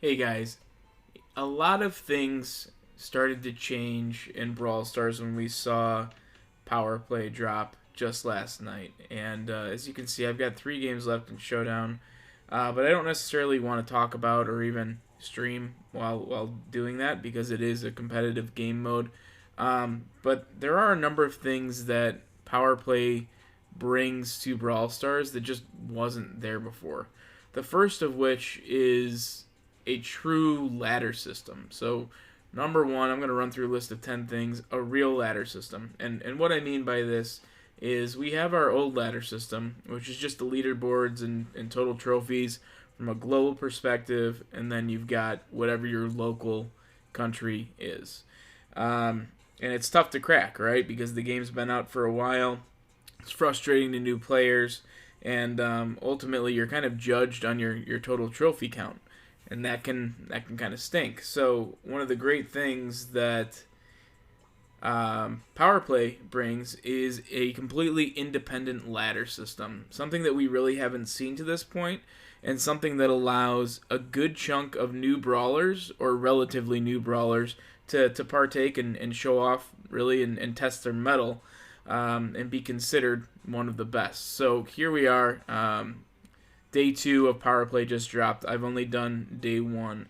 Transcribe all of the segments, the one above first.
Hey guys, a lot of things started to change in Brawl Stars when we saw Power Play drop just last night. And as you can see, I've got 3 games left in Showdown, but I don't necessarily want to talk about or even stream while doing that because it is a competitive game mode. But there are a number of things that Power Play brings to Brawl Stars that just wasn't there before. The first of which is a true ladder system. So, number one, I'm going to run through a list of 10 things, a real ladder system. And what I mean by this is we have our old ladder system, which is just the leaderboards and total trophies from a global perspective, and then you've got whatever your local country is. And it's tough to crack, right? Because the game's been out for a while. It's frustrating to new players, and ultimately you're kind of judged on your total trophy count, and that can kind of stink. So one of the great things that Power Play brings is a completely independent ladder system, something that we really haven't seen to this point, and something that allows a good chunk of new brawlers or relatively new brawlers to partake and show off really and test their mettle and be considered one of the best. So here we are. Day 2 of Power Play just dropped. I've only done day 1.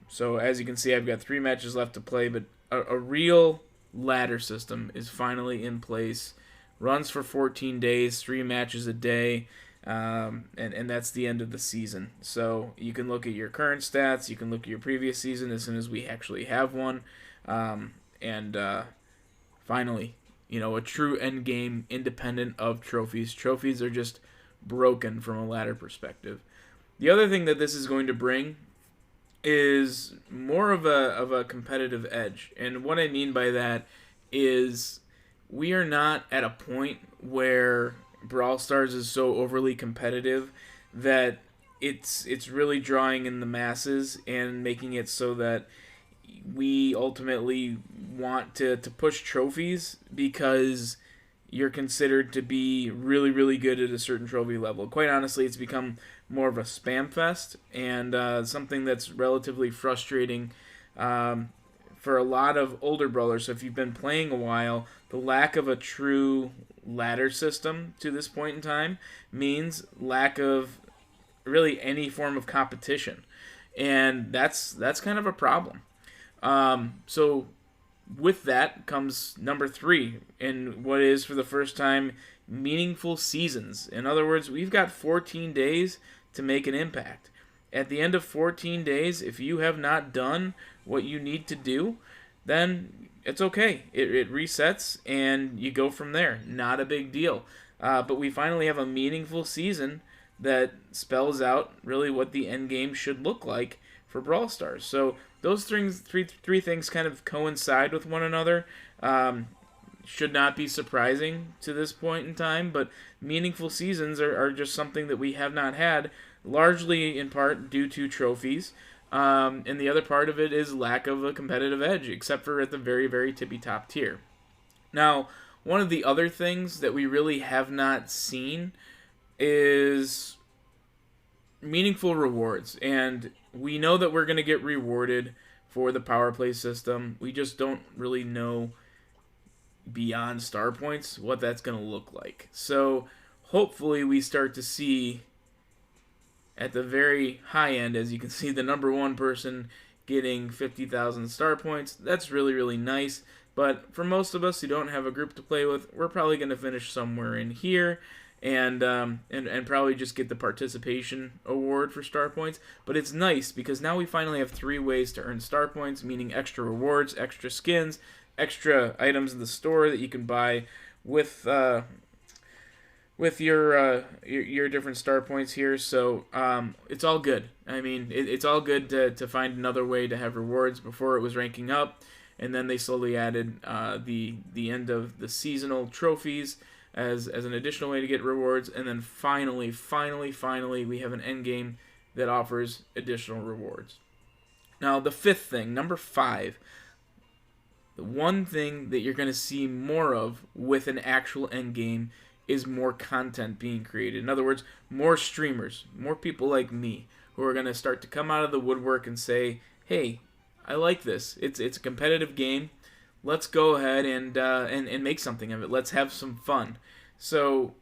So as you can see, I've got 3 matches left to play, but a real ladder system is finally in place. Runs for 14 days, 3 matches a day, and that's the end of the season. So you can look at your current stats, you can look at your previous season as soon as we actually have one, and finally, a true end game independent of trophies. Trophies are just broken from a ladder perspective. The other thing that this is going to bring is more of a competitive edge. And what I mean by that is we are not at a point where Brawl Stars is so overly competitive that it's really drawing in the masses and making it so that we ultimately want to push trophies because you're considered to be really, really good at a certain trophy level. Quite honestly, it's become more of a spam fest and something that's relatively frustrating for a lot of older brawlers. So if you've been playing a while, the lack of a true ladder system to this point in time means lack of really any form of competition. And that's kind of a problem. So with that comes number 3 in what is, for the first time, meaningful seasons. In other words, we've got 14 days to make an impact. At the end of 14 days, if you have not done what you need to do, then it's okay. It resets and you go from there. Not a big deal. But we finally have a meaningful season that spells out really what the end game should look like for Brawl Stars. So those three things kind of coincide with one another. Should not be surprising to this point in time, but meaningful seasons are just something that we have not had, largely in part due to trophies. And the other part of it is lack of a competitive edge, except for at the very, very tippy top tier. Now, one of the other things that we really have not seen is meaningful rewards, and we know that we're going to get rewarded for the power play system. We just don't really know beyond star points what that's going to look like. So hopefully we start to see at the very high end, as you can see, the number 1 person getting 50,000 star points. That's really, really nice. But for most of us who don't have a group to play with, we're probably going to finish somewhere in here. And probably just get the participation award for star points. But it's nice because now we finally have 3 ways to earn star points, meaning extra rewards, extra skins, extra items in the store that you can buy with your different star points here. So it's all good. I mean, it's all good to find another way to have rewards. Before it was ranking up, and then they slowly added the end of the seasonal trophies as an additional way to get rewards, and then finally, we have an end game that offers additional rewards. Now, the 5th thing, number 5, the one thing that you're going to see more of with an actual end game is more content being created. In other words, more streamers, more people like me, who are going to start to come out of the woodwork and say, hey, I like this. It's a competitive game. Let's go ahead and make something of it. Let's have some fun. So,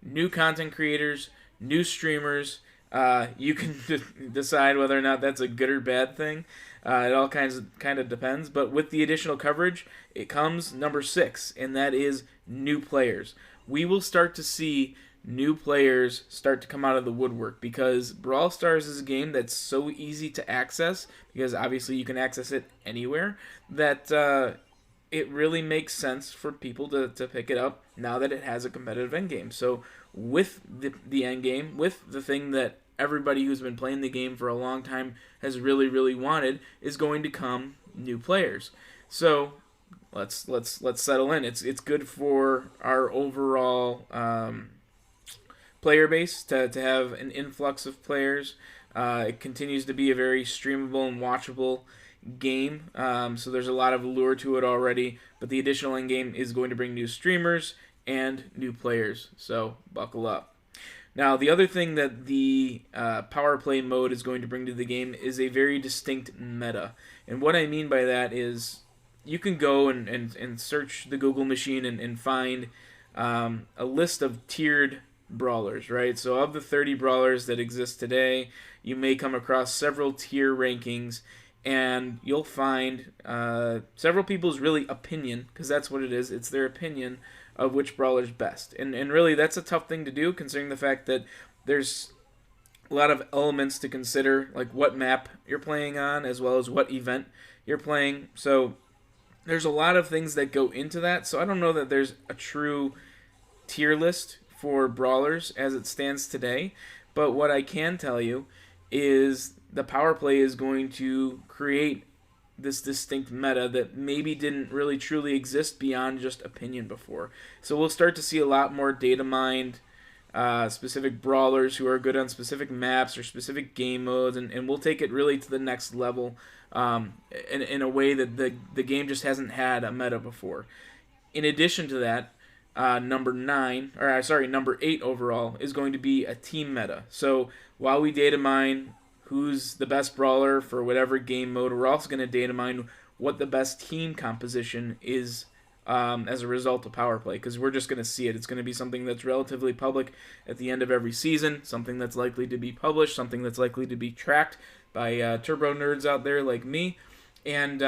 new content creators, new streamers. You can decide whether or not that's a good or bad thing. It all kind of depends. But with the additional coverage, it comes number 6, and that is new players. We will start to see new players start to come out of the woodwork because Brawl Stars is a game that's so easy to access, because obviously you can access it anywhere, that it really makes sense for people to pick it up now that it has a competitive endgame. So with the endgame, with the thing that everybody who's been playing the game for a long time has really, really wanted, is going to come new players. So let's settle in. It's good for our overall player base to have an influx of players. It continues to be a very streamable and watchable game, so there's a lot of allure to it already, but the additional end game is going to bring new streamers and new players, so buckle up. Now, the other thing that the power play mode is going to bring to the game is a very distinct meta, and what I mean by that is you can go and search the Google machine and find a list of tiered brawlers, right? So of the 30 brawlers that exist today, you may come across several tier rankings, and you'll find several people's really opinion, because that's what it is. It's their opinion of which brawler's best. And really, that's a tough thing to do, considering the fact that there's a lot of elements to consider, like what map you're playing on, as well as what event you're playing. So there's a lot of things that go into that. So I don't know that there's a true tier list for brawlers as it stands today. But what I can tell you is the power play is going to create this distinct meta that maybe didn't really truly exist beyond just opinion before. So we'll start to see a lot more data mined specific brawlers who are good on specific maps or specific game modes, and we'll take it really to the next level in a way that the game just hasn't had a meta before. In addition to that, number 8 overall is going to be a team meta. So while we data mine who's the best brawler for whatever game mode, we're also going to data mine what the best team composition is as a result of power play, because we're just going to see it. It's going to be something that's relatively public at the end of every season, something that's likely to be published, something that's likely to be tracked by turbo nerds out there like me, and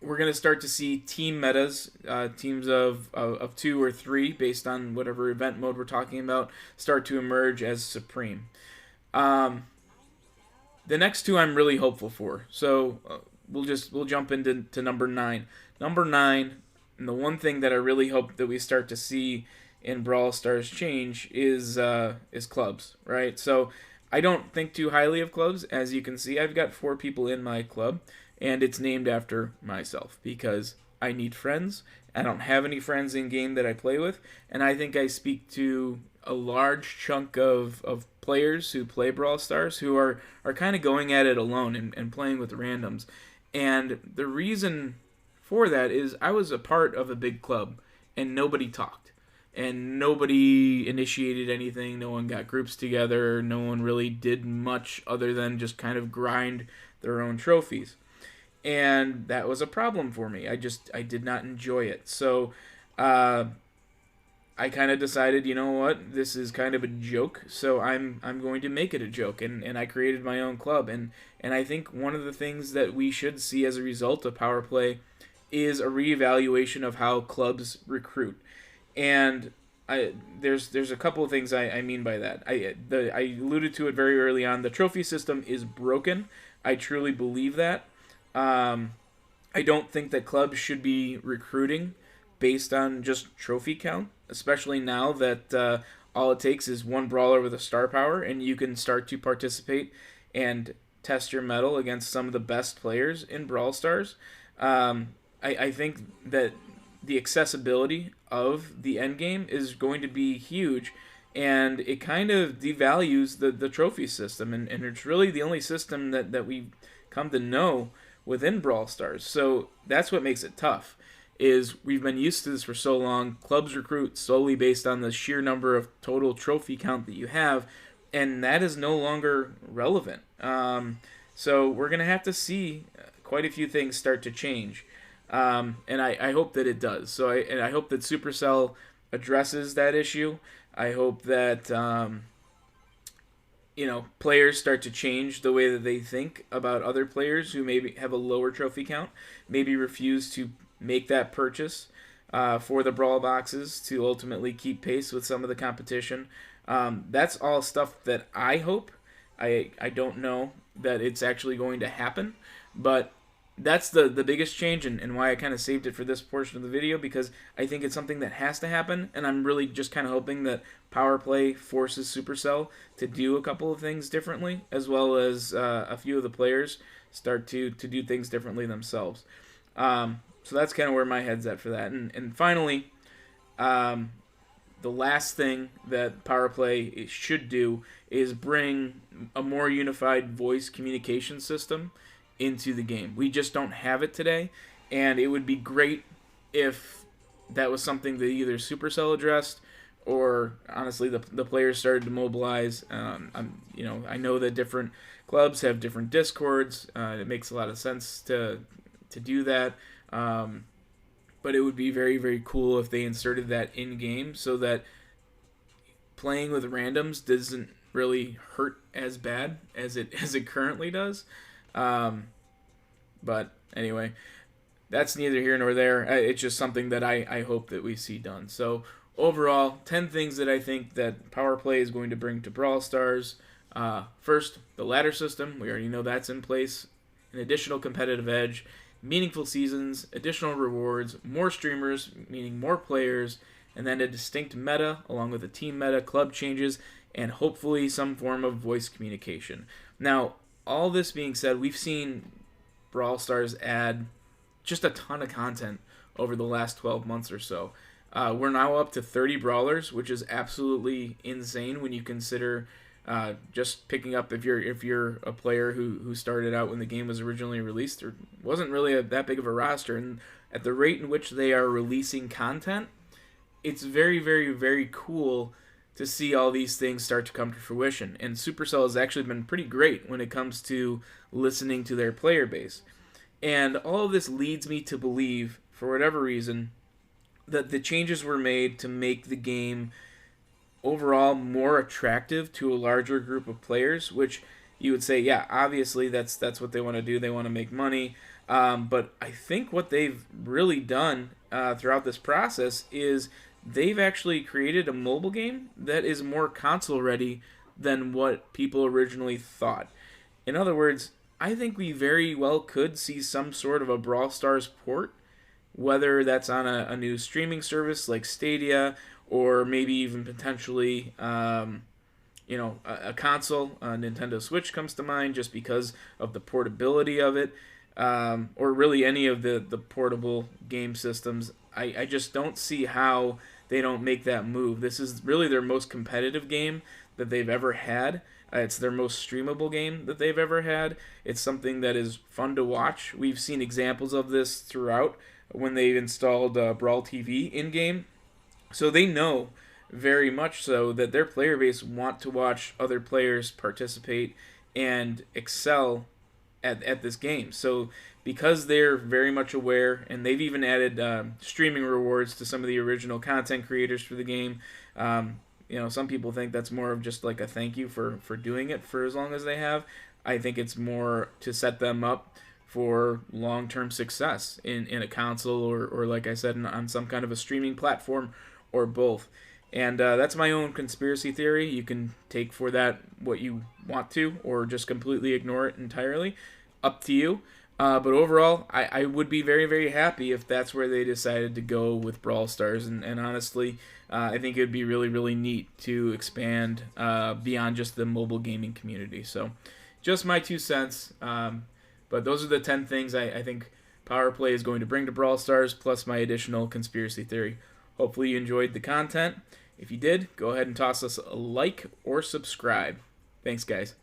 we're going to start to see team metas, teams of 2 or 3, based on whatever event mode we're talking about, start to emerge as supreme. The next 2 I'm really hopeful for. So we'll jump into number 9. Number 9, and the one thing that I really hope that we start to see in Brawl Stars change is clubs, right? So I don't think too highly of clubs. As you can see, I've got 4 people in my club, and it's named after myself because I need friends. I don't have any friends in game that I play with, and I think I speak to a large chunk of players who play Brawl Stars who are kind of going at it alone and playing with randoms. And the reason for that is I was a part of a big club, and nobody talked. And nobody initiated anything, no one got groups together, no one really did much other than just kind of grind their own trophies. And that was a problem for me. I did not enjoy it. So I kind of decided, you know what, this is kind of a joke, so I'm going to make it a joke, and I created my own club, and I think one of the things that we should see as a result of Power Play is a reevaluation of how clubs recruit, and there's a couple of things I mean by that. I alluded to it very early on. The trophy system is broken. I truly believe that. I don't think that clubs should be recruiting based on just trophy count, especially now that all it takes is one brawler with a star power, and you can start to participate and test your mettle against some of the best players in Brawl Stars. I think that the accessibility of the endgame is going to be huge, and it kind of devalues the trophy system, and it's really the only system that we've come to know within Brawl Stars. So that's what makes it tough, is we've been used to this for so long. Clubs recruit solely based on the sheer number of total trophy count that you have, and that is no longer relevant. So we're going to have to see quite a few things start to change. And I hope that it does. So I hope that Supercell addresses that issue. I hope that players start to change the way that they think about other players who maybe have a lower trophy count, maybe refuse to make that purchase for the Brawl boxes to ultimately keep pace with some of the competition. That's all stuff that I hope. I don't know that it's actually going to happen, but that's the biggest change, and why I kind of saved it for this portion of the video, because I think it's something that has to happen, and I'm really just kind of hoping that Power Play forces Supercell to do a couple of things differently, as well as a few of the players start to do things differently themselves. So that's kind of where my head's at for that. And finally, the last thing that Power Play should do is bring a more unified voice communication system into the game. We just don't have it today, and it would be great if that was something that either Supercell addressed, or honestly the players started to mobilize. I know that different clubs have different discords. It makes a lot of sense to do that, but it would be very, very cool if they inserted that in game, so that playing with randoms doesn't really hurt as bad as it currently does. But anyway, that's neither here nor there. It's just something that I hope that we see done. So overall, 10 things that I think that Power Play is going to bring to Brawl Stars. First, the ladder system. We already know that's in place. An additional competitive edge, meaningful seasons, additional rewards, more streamers, meaning more players, and then a distinct meta, along with a team meta, club changes, and hopefully some form of voice communication. Now, all this being said, we've seen Brawl Stars add just a ton of content over the last 12 months or so. We're now up to 30 brawlers, which is absolutely insane when you consider just picking up, if you're a player who started out when the game was originally released. There wasn't really that big of a roster, and at the rate in which they are releasing content, it's very, very, very cool to see all these things start to come to fruition. And Supercell has actually been pretty great when it comes to listening to their player base. And all of this leads me to believe, for whatever reason, that the changes were made to make the game overall more attractive to a larger group of players, which you would say, yeah, obviously that's what they want to do. They want to make money. But I think what they've really done throughout this process is they've actually created a mobile game that is more console ready than what people originally thought. In other words, I think we very well could see some sort of a Brawl Stars port, whether that's on a new streaming service like Stadia, or maybe even potentially a console. Nintendo Switch comes to mind just because of the portability of it, or really any of the portable game systems. I just don't see how they don't make that move. This is really their most competitive game that they've ever had. It's their most streamable game that they've ever had. It's something that is fun to watch. We've seen examples of this throughout when they've installed Brawl TV in-game. So they know very much so that their player base want to watch other players participate and excel at this game. So because they're very much aware, and they've even added streaming rewards to some of the original content creators for the game. Some people think that's more of just like a thank you for doing it for as long as they have. I think it's more to set them up for long-term success in a console, or like I said, on some kind of a streaming platform, or both. And that's my own conspiracy theory. You can take for that what you want to, or just completely ignore it entirely. Up to you. But overall, I would be very, very happy if that's where they decided to go with Brawl Stars. And honestly, I think it would be really, really neat to expand beyond just the mobile gaming community. So just my 2 cents. But those are the 10 things I think Power Play is going to bring to Brawl Stars, plus my additional conspiracy theory. Hopefully you enjoyed the content. If you did, go ahead and toss us a like or subscribe. Thanks, guys.